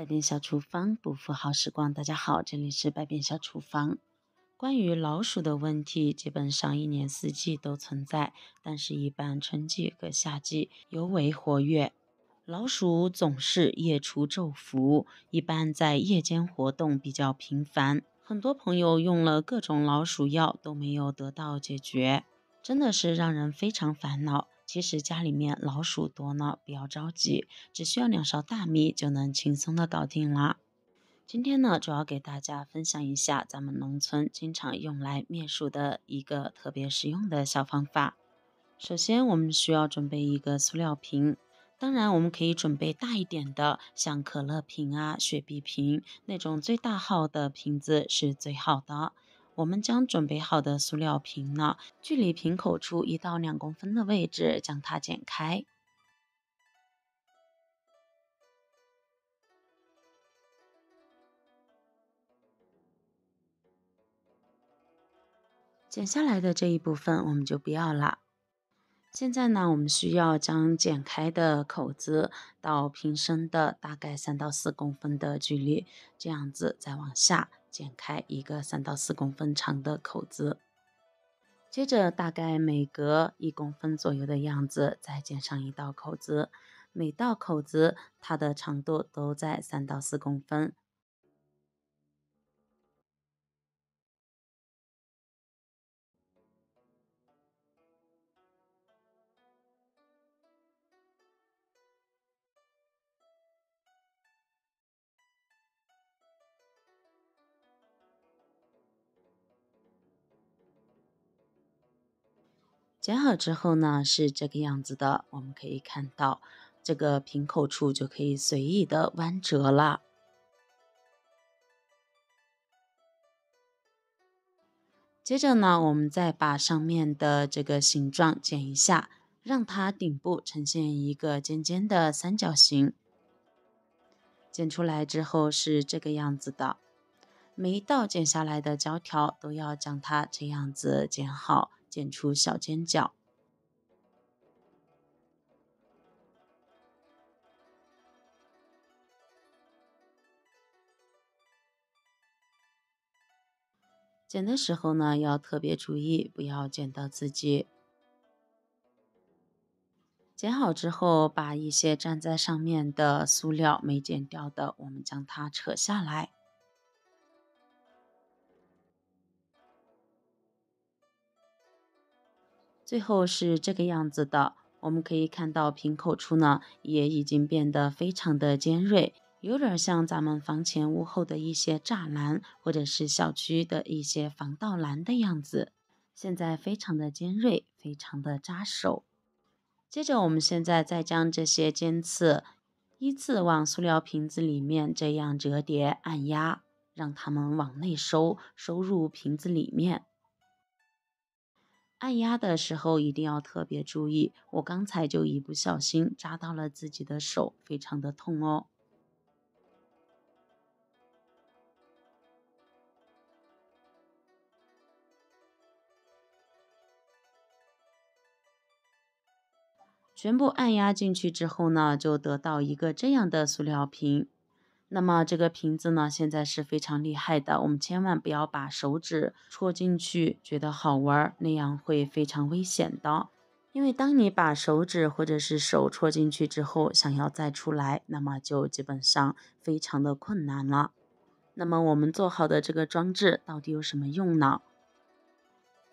百变小厨房，不负好时光。大家好，这里是百变小厨房。关于老鼠的问题，基本上一年四季都存在，但是一般春季和夏季尤为活跃。老鼠总是夜出昼伏，一般在夜间活动比较频繁。很多朋友用了各种老鼠药都没有得到解决，真的是让人非常烦恼。其实家里面老鼠多呢，不要着急，只需要2勺大米就能轻松的搞定啦。今天呢，主要给大家分享一下咱们农村经常用来灭鼠的一个特别实用的小方法。首先，我们需要准备一个塑料瓶，当然我们可以准备大一点的，像可乐瓶啊、雪碧瓶那种最大号的瓶子是最好的。我们将准备好的塑料瓶呢，距离瓶口处1到2公分的位置将它剪开。剪下来的这一部分我们就不要了。现在呢，我们需要将剪开的口子到瓶身的大概3到4公分的距离，这样子再往下剪开一个3到4公分长的口子。接着大概每隔1公分左右的样子，再剪上1道口子，每道口子它的长度都在3到4公分。剪好之后呢，是这个样子的，我们可以看到这个瓶口处就可以随意的弯折了。接着呢，我们再把上面的这个形状剪一下，让它顶部呈现一个尖尖的三角形。剪出来之后是这个样子的，每一道剪下来的胶条都要将它这样子剪好，剪出小尖角。剪的时候呢，要特别注意，不要剪到自己。剪好之后，把一些粘在上面的塑料没剪掉的，我们将它扯下来。最后是这个样子的，我们可以看到瓶口处呢，也已经变得非常的尖锐，有点像咱们房前屋后的一些栅栏，或者是小区的一些防盗栏的样子。现在非常的尖锐，非常的扎手。接着我们现在再将这些尖刺依次往塑料瓶子里面这样折叠按压，让它们往内收，收入瓶子里面。按压的时候一定要特别注意，我刚才就一不小心扎到了自己的手，非常的痛哦。全部按压进去之后呢，就得到一个这样的塑料瓶。那么这个瓶子呢，现在是非常厉害的，我们千万不要把手指戳进去，觉得好玩，那样会非常危险的。因为当你把手指或者是手戳进去之后，想要再出来，那么就基本上非常的困难了。那么我们做好的这个装置到底有什么用呢？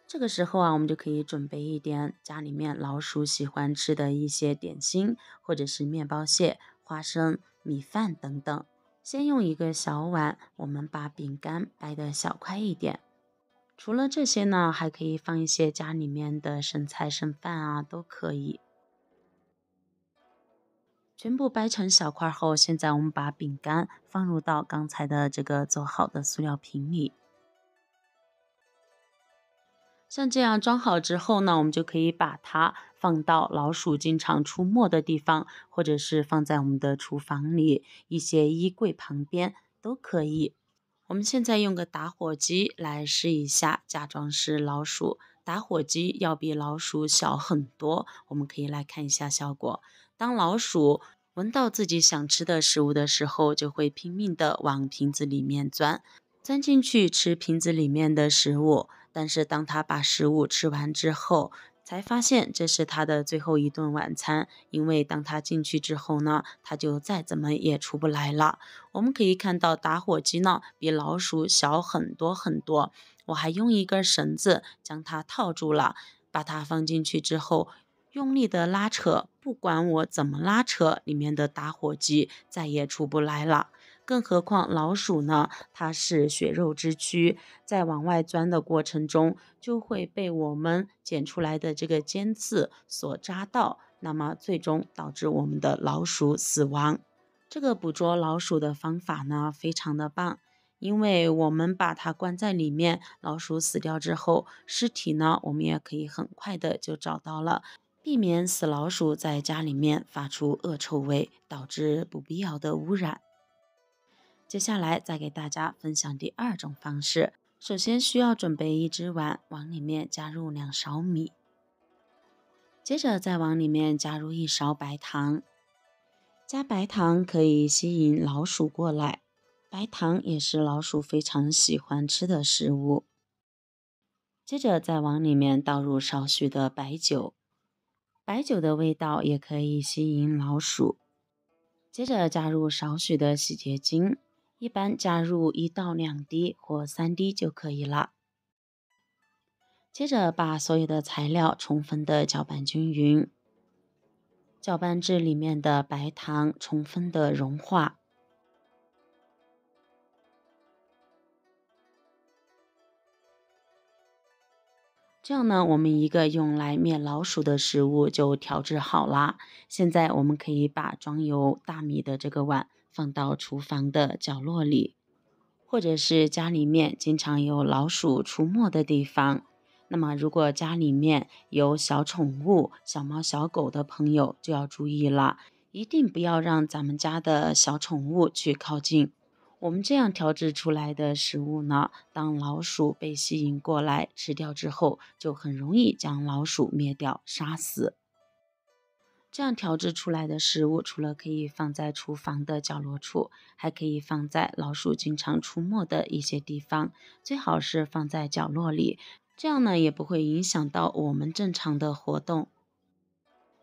这个时候啊，我们就可以准备一点家里面老鼠喜欢吃的一些点心，或者是面包屑、花生、米饭等等。先用一个小碗，我们把饼干掰得小块一点。除了这些呢，还可以放一些家里面的剩菜剩饭啊，都可以。全部掰成小块后，现在我们把饼干放入到刚才的这个做好的塑料瓶里。像这样装好之后呢，我们就可以把它放到老鼠经常出没的地方，或者是放在我们的厨房里、一些衣柜旁边都可以。我们现在用个打火机来试一下，假装是老鼠。打火机要比老鼠小很多，我们可以来看一下效果。当老鼠闻到自己想吃的食物的时候，就会拼命地往瓶子里面钻进去吃瓶子里面的食物。但是当他把食物吃完之后，才发现这是他的最后一顿晚餐，因为当他进去之后呢，他就再怎么也出不来了。我们可以看到打火机呢比老鼠小很多很多，我还用一根绳子将它套住了，把它放进去之后，用力的拉扯，不管我怎么拉扯，里面的打火机再也出不来了。更何况老鼠呢，它是血肉之躯，在往外钻的过程中，就会被我们剪出来的这个尖刺所扎到，那么最终导致我们的老鼠死亡。这个捕捉老鼠的方法呢，非常的棒。因为我们把它关在里面，老鼠死掉之后，尸体呢，我们也可以很快的就找到了，避免死老鼠在家里面发出恶臭味，导致不必要的污染。接下来再给大家分享第二种方式。首先需要准备一只碗，往里面加入2勺米，接着再往里面加入1勺白糖。加白糖可以吸引老鼠过来，白糖也是老鼠非常喜欢吃的食物。接着再往里面倒入少许的白酒，白酒的味道也可以吸引老鼠。接着加入少许的洗洁精，一般加入1到2滴或3滴就可以了。接着把所有的材料充分的搅拌均匀，搅拌至里面的白糖充分的融化。这样呢，我们一个用来灭老鼠的食物就调制好啦。现在我们可以把装有大米的这个碗放到厨房的角落里，或者是家里面经常有老鼠出没的地方。那么如果家里面有小宠物、小猫小狗的朋友就要注意了，一定不要让咱们家的小宠物去靠近。我们这样调制出来的食物呢，当老鼠被吸引过来吃掉之后，就很容易将老鼠灭掉、杀死。这样调制出来的食物，除了可以放在厨房的角落处，还可以放在老鼠经常出没的一些地方，最好是放在角落里，这样呢也不会影响到我们正常的活动。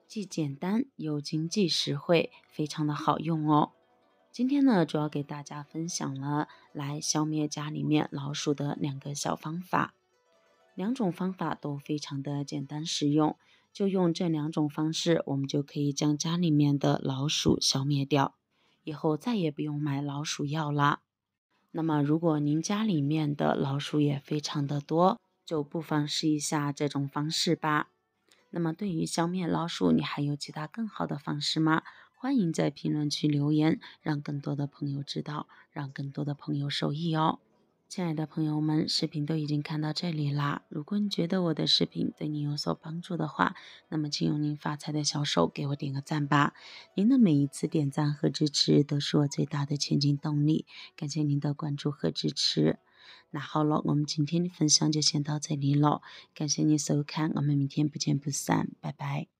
既简单又经济实惠，非常的好用哦。今天呢，主要给大家分享了来消灭家里面老鼠的2个小方法，2种方法都非常的简单实用，就用这2种方式，我们就可以将家里面的老鼠消灭掉，以后再也不用买老鼠药啦。那么如果您家里面的老鼠也非常的多，就不妨试一下这种方式吧。那么对于消灭老鼠，你还有其他更好的方式吗？欢迎在评论区留言，让更多的朋友知道，让更多的朋友受益哦。亲爱的朋友们，视频都已经看到这里啦。如果你觉得我的视频对你有所帮助的话，那么请用您发财的小手给我点个赞吧。您的每一次点赞和支持都是我最大的前进动力，感谢您的关注和支持。那好了，我们今天的分享就先到这里了，感谢你收看，我们明天不见不散，拜拜。